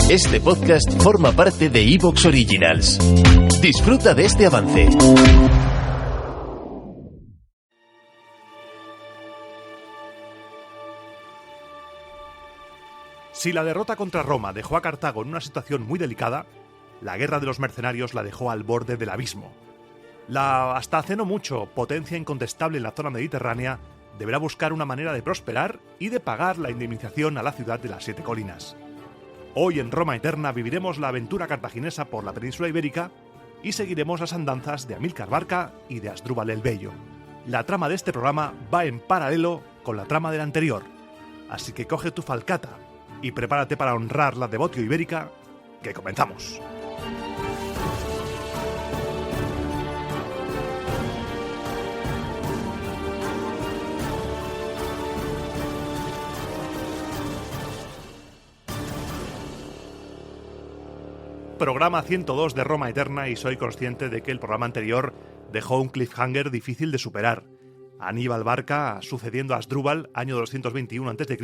Este podcast forma parte de Evox Originals. Disfruta de este avance. Si la derrota contra Roma dejó a Cartago en una situación muy delicada, la guerra de los mercenarios la dejó al borde del abismo. La, hasta hace no mucho, potencia incontestable en la zona mediterránea deberá buscar una manera de prosperar y de pagar la indemnización a la ciudad de las 7 colinas. Hoy en Roma Eterna viviremos la aventura cartaginesa por la península ibérica y seguiremos las andanzas de Amílcar Barca y de Asdrúbal el Bello. La trama de este programa va en paralelo con la trama del anterior, así que coge tu falcata y prepárate para honrar la devotio ibérica, que comenzamos. Programa 102 de Roma Eterna y soy consciente de que el programa anterior dejó un cliffhanger difícil de superar. Aníbal Barca sucediendo a Asdrúbal, año 221 a.C.,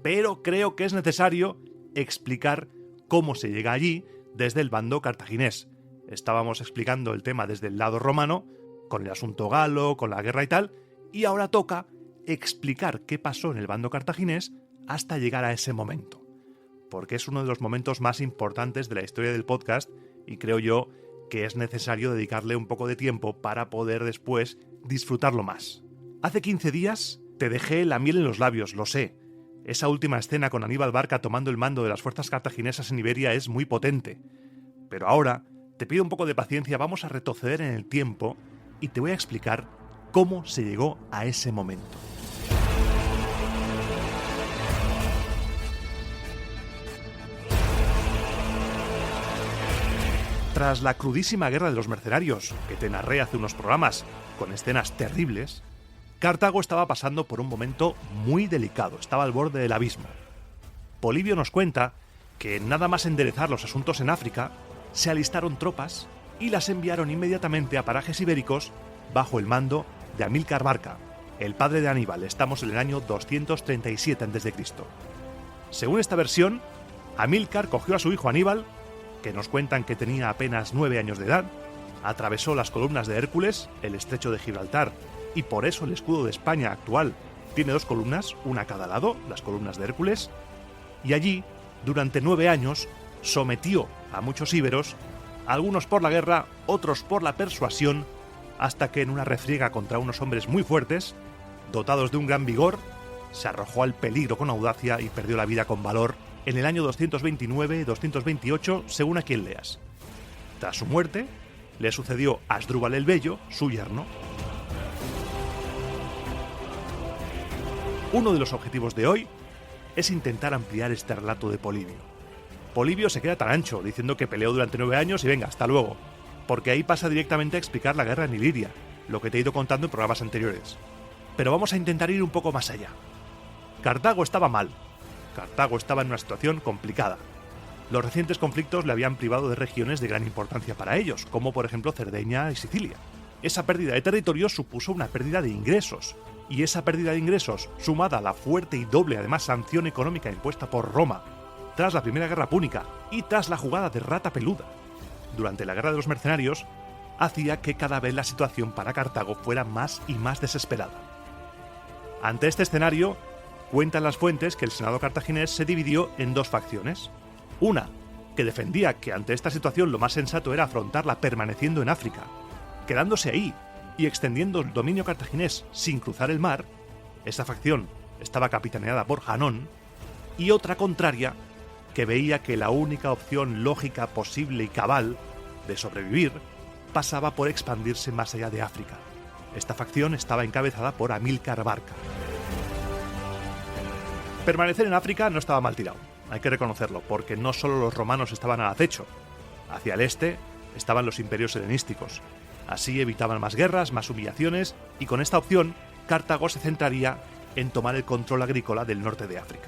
pero creo que es necesario explicar cómo se llega allí desde el bando cartaginés. Estábamos explicando el tema desde el lado romano, con el asunto galo, con la guerra y tal, y ahora toca explicar qué pasó en el bando cartaginés hasta llegar a ese momento. Porque es uno de los momentos más importantes de la historia del podcast y creo yo que es necesario dedicarle un poco de tiempo para poder después disfrutarlo más. Hace 15 días te dejé la miel en los labios, lo sé. Esa última escena con Aníbal Barca tomando el mando de las fuerzas cartaginesas en Iberia es muy potente. Pero ahora te pido un poco de paciencia, vamos a retroceder en el tiempo y te voy a explicar cómo se llegó a ese momento. Tras la crudísima guerra de los mercenarios, que te narré hace unos programas, con escenas terribles, Cartago estaba pasando por un momento muy delicado, estaba al borde del abismo. Polibio nos cuenta que nada más enderezar los asuntos en África, se alistaron tropas y las enviaron inmediatamente a parajes ibéricos bajo el mando de Amílcar Barca, el padre de Aníbal. Estamos en el año 237 a.C. Según esta versión, Amílcar cogió a su hijo Aníbal, que nos cuentan que tenía apenas 9 años de edad, atravesó las columnas de Hércules, el estrecho de Gibraltar, y por eso el escudo de España actual tiene 2 columnas, una a cada lado, las columnas de Hércules, y allí, durante 9 años, sometió a muchos íberos, algunos por la guerra, otros por la persuasión, hasta que en una refriega contra unos hombres muy fuertes, dotados de un gran vigor, se arrojó al peligro con audacia y perdió la vida con valor en el año 229-228, según a quien leas. Tras su muerte, le sucedió Asdrúbal el Bello, su yerno. Uno de los objetivos de hoy es intentar ampliar este relato de Polibio. Polibio se queda tan ancho, diciendo que peleó durante 9 años y venga, hasta luego, porque ahí pasa directamente a explicar la guerra en Iliria, lo que te he ido contando en programas anteriores. Pero vamos a intentar ir un poco más allá. Cartago estaba mal. Cartago estaba en una situación complicada. Los recientes conflictos le habían privado de regiones de gran importancia para ellos, como por ejemplo Cerdeña y Sicilia. Esa pérdida de territorio supuso una pérdida de ingresos, y esa pérdida de ingresos, sumada a la fuerte y doble además sanción económica impuesta por Roma, tras la Primera Guerra Púnica y tras la jugada de Rata Peluda durante la Guerra de los Mercenarios, hacía que cada vez la situación para Cartago fuera más y más desesperada. Ante este escenario, cuentan las fuentes que el Senado cartaginés se dividió en 2 facciones. Una, que defendía que ante esta situación lo más sensato era afrontarla permaneciendo en África, quedándose ahí y extendiendo el dominio cartaginés sin cruzar el mar. Esa facción estaba capitaneada por Janón. Y otra contraria, que veía que la única opción lógica, posible y cabal de sobrevivir pasaba por expandirse más allá de África. Esta facción estaba encabezada por Amílcar Barca. Permanecer en África no estaba mal tirado, hay que reconocerlo, porque no solo los romanos estaban al acecho. Hacia el este estaban los imperios helenísticos. Así evitaban más guerras, más humillaciones, y con esta opción, Cartago se centraría en tomar el control agrícola del norte de África.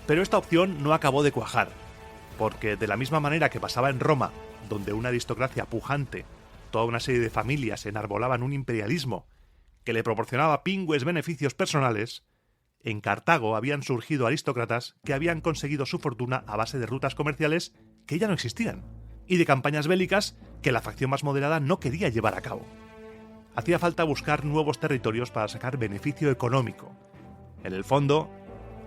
Pero esta opción no acabó de cuajar, porque de la misma manera que pasaba en Roma, donde una aristocracia pujante, toda una serie de familias enarbolaban un imperialismo que le proporcionaba pingües beneficios personales, En Cartago habían surgido aristócratas que habían conseguido su fortuna a base de rutas comerciales que ya no existían, y de campañas bélicas que la facción más moderada no quería llevar a cabo. Hacía falta buscar nuevos territorios para sacar beneficio económico. En el fondo,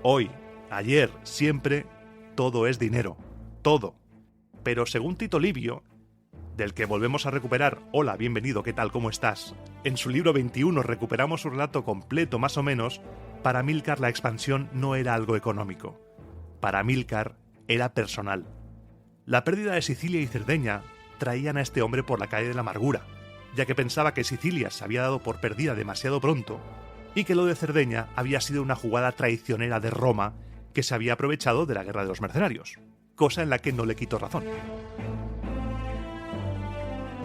hoy, ayer, siempre, todo es dinero. Todo. Pero según Tito Livio, del que volvemos a recuperar Hola, bienvenido, ¿qué tal, cómo estás? En su libro 21 recuperamos su relato completo más o menos. Para Amílcar la expansión no era algo económico. Para Amílcar era personal. La pérdida de Sicilia y Cerdeña traían a este hombre por la calle de la amargura, ya que pensaba que Sicilia se había dado por perdida demasiado pronto y que lo de Cerdeña había sido una jugada traicionera de Roma que se había aprovechado de la guerra de los mercenarios, cosa en la que no le quitó razón.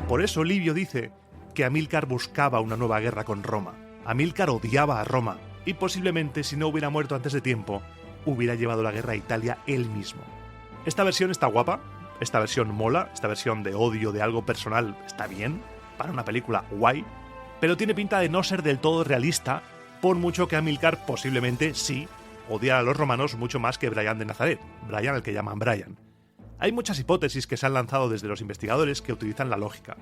Por eso Livio dice que Amílcar buscaba una nueva guerra con Roma. Amílcar odiaba a Roma y posiblemente, si no hubiera muerto antes de tiempo, hubiera llevado la guerra a Italia él mismo. Esta versión está guapa, esta versión mola, esta versión de odio de algo personal está bien, para una película guay, pero tiene pinta de no ser del todo realista, por mucho que Amílcar posiblemente sí odiara a los romanos mucho más que Brian de Nazaret, Brian al que llaman Brian. Hay muchas hipótesis que se han lanzado desde los investigadores que utilizan la lógica.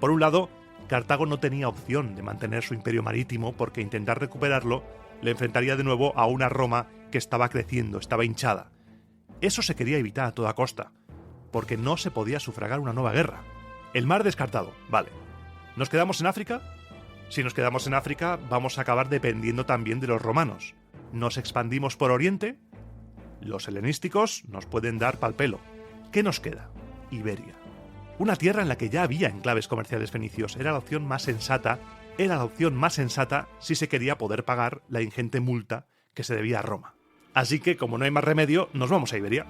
Por un lado, Cartago no tenía opción de mantener su imperio marítimo porque intentar recuperarlo le enfrentaría de nuevo a una Roma que estaba creciendo, estaba hinchada. Eso se quería evitar a toda costa, porque no se podía sufragar una nueva guerra. El mar descartado, vale. ¿Nos quedamos en África? Si nos quedamos en África, vamos a acabar dependiendo también de los romanos. ¿Nos expandimos por Oriente? Los helenísticos nos pueden dar pal pelo. ¿Qué nos queda? Iberia. Una tierra en la que ya había enclaves comerciales fenicios. Era la opción más sensata si se quería poder pagar la ingente multa que se debía a Roma. Así que, como no hay más remedio, nos vamos a Iberia.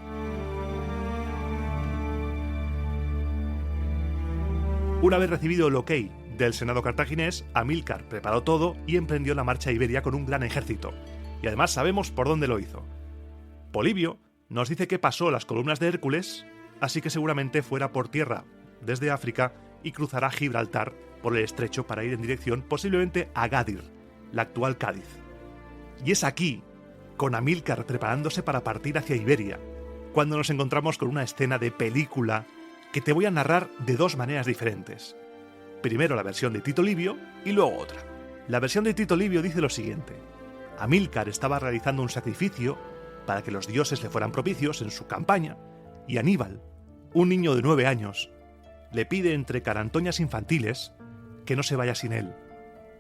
Una vez recibido el ok del Senado cartaginés, Amílcar preparó todo y emprendió la marcha a Iberia con un gran ejército. Y además sabemos por dónde lo hizo. Polibio nos dice que pasó las columnas de Hércules, así que seguramente fuera por tierra desde África y cruzará Gibraltar por el estrecho para ir en dirección posiblemente a Gadir, la actual Cádiz. Y es aquí, con Amílcar preparándose para partir hacia Iberia, cuando nos encontramos con una escena de película que te voy a narrar de dos maneras diferentes. Primero la versión de Tito Livio y luego otra. La versión de Tito Livio dice lo siguiente: Amílcar estaba realizando un sacrificio para que los dioses le fueran propicios en su campaña, y Aníbal, un niño de 9 años, le pide entre carantoñas infantiles que no se vaya sin él.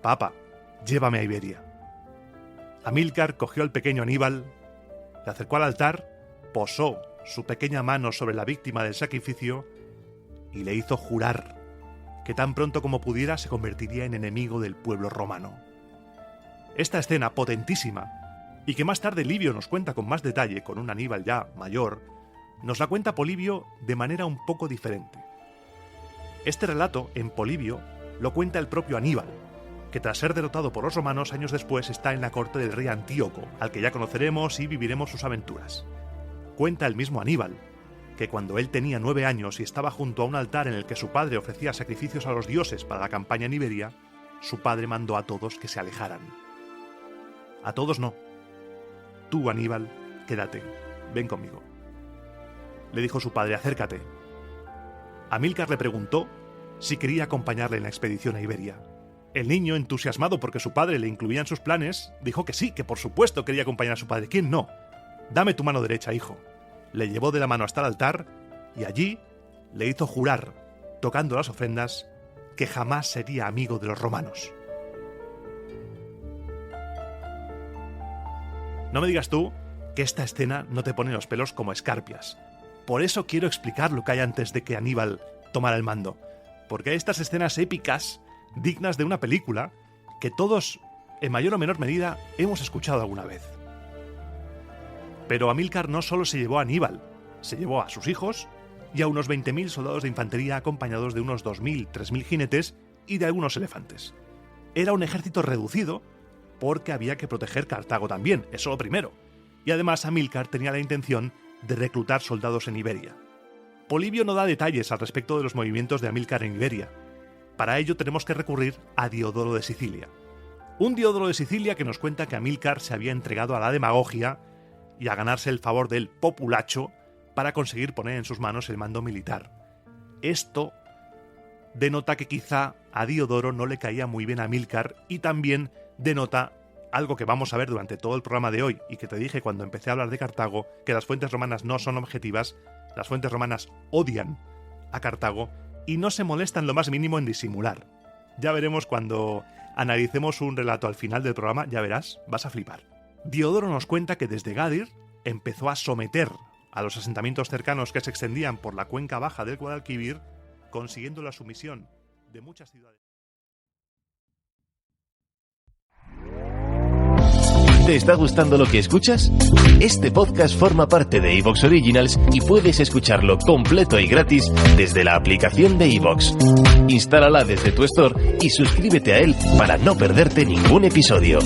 Papá, llévame a Iberia. Amílcar cogió al pequeño Aníbal, le acercó al altar, posó su pequeña mano sobre la víctima del sacrificio y le hizo jurar que tan pronto como pudiera se convertiría en enemigo del pueblo romano. Esta escena potentísima, y que más tarde Livio nos cuenta con más detalle, con un Aníbal ya mayor, nos la cuenta Polibio de manera un poco diferente. Este relato, en Polibio, lo cuenta el propio Aníbal, que tras ser derrotado por los romanos años después está en la corte del rey Antíoco, al que ya conoceremos y viviremos sus aventuras. Cuenta el mismo Aníbal que cuando él tenía 9 años y estaba junto a un altar en el que su padre ofrecía sacrificios a los dioses para la campaña en Iberia, su padre mandó a todos que se alejaran. A todos no. Tú, Aníbal, quédate, ven conmigo. Le dijo su padre: acércate. Amílcar le preguntó si quería acompañarle en la expedición a Iberia. El niño, entusiasmado porque su padre le incluía en sus planes, dijo que sí, que por supuesto quería acompañar a su padre. ¿Quién no? Dame tu mano derecha, hijo. Le llevó de la mano hasta el altar y allí le hizo jurar, tocando las ofrendas, que jamás sería amigo de los romanos. No me digas tú que esta escena no te pone los pelos como escarpias. Por eso quiero explicar lo que hay antes de que Aníbal tomara el mando, porque hay estas escenas épicas dignas de una película que todos, en mayor o menor medida, hemos escuchado alguna vez. Pero Amílcar no solo se llevó a Aníbal, se llevó a sus hijos y a unos 20.000 soldados de infantería acompañados de unos 2.000, 3.000 jinetes y de algunos elefantes. Era un ejército reducido porque había que proteger Cartago también, eso lo primero. Y además Amílcar tenía la intención de reclutar soldados en Iberia. Polibio no da detalles al respecto de los movimientos de Amílcar en Iberia. Para ello tenemos que recurrir a Diodoro de Sicilia, Un Diodoro de Sicilia que nos cuenta que Amílcar se había entregado a la demagogia y a ganarse el favor del populacho para conseguir poner en sus manos el mando militar. Esto denota que quizá a Diodoro no le caía muy bien a Amílcar y también denota algo que vamos a ver durante todo el programa de hoy y que te dije cuando empecé a hablar de Cartago, que las fuentes romanas no son objetivas, las fuentes romanas odian a Cartago y no se molestan lo más mínimo en disimular. Ya veremos cuando analicemos un relato al final del programa, ya verás, vas a flipar. Diodoro nos cuenta que desde Gadir empezó a someter a los asentamientos cercanos que se extendían por la cuenca baja del Guadalquivir, consiguiendo la sumisión de muchas ciudades. ¿Te está gustando lo que escuchas? Este podcast forma parte de Evox Originals y puedes escucharlo completo y gratis desde la aplicación de Evox. Instálala desde tu store y suscríbete a él para no perderte ningún episodio.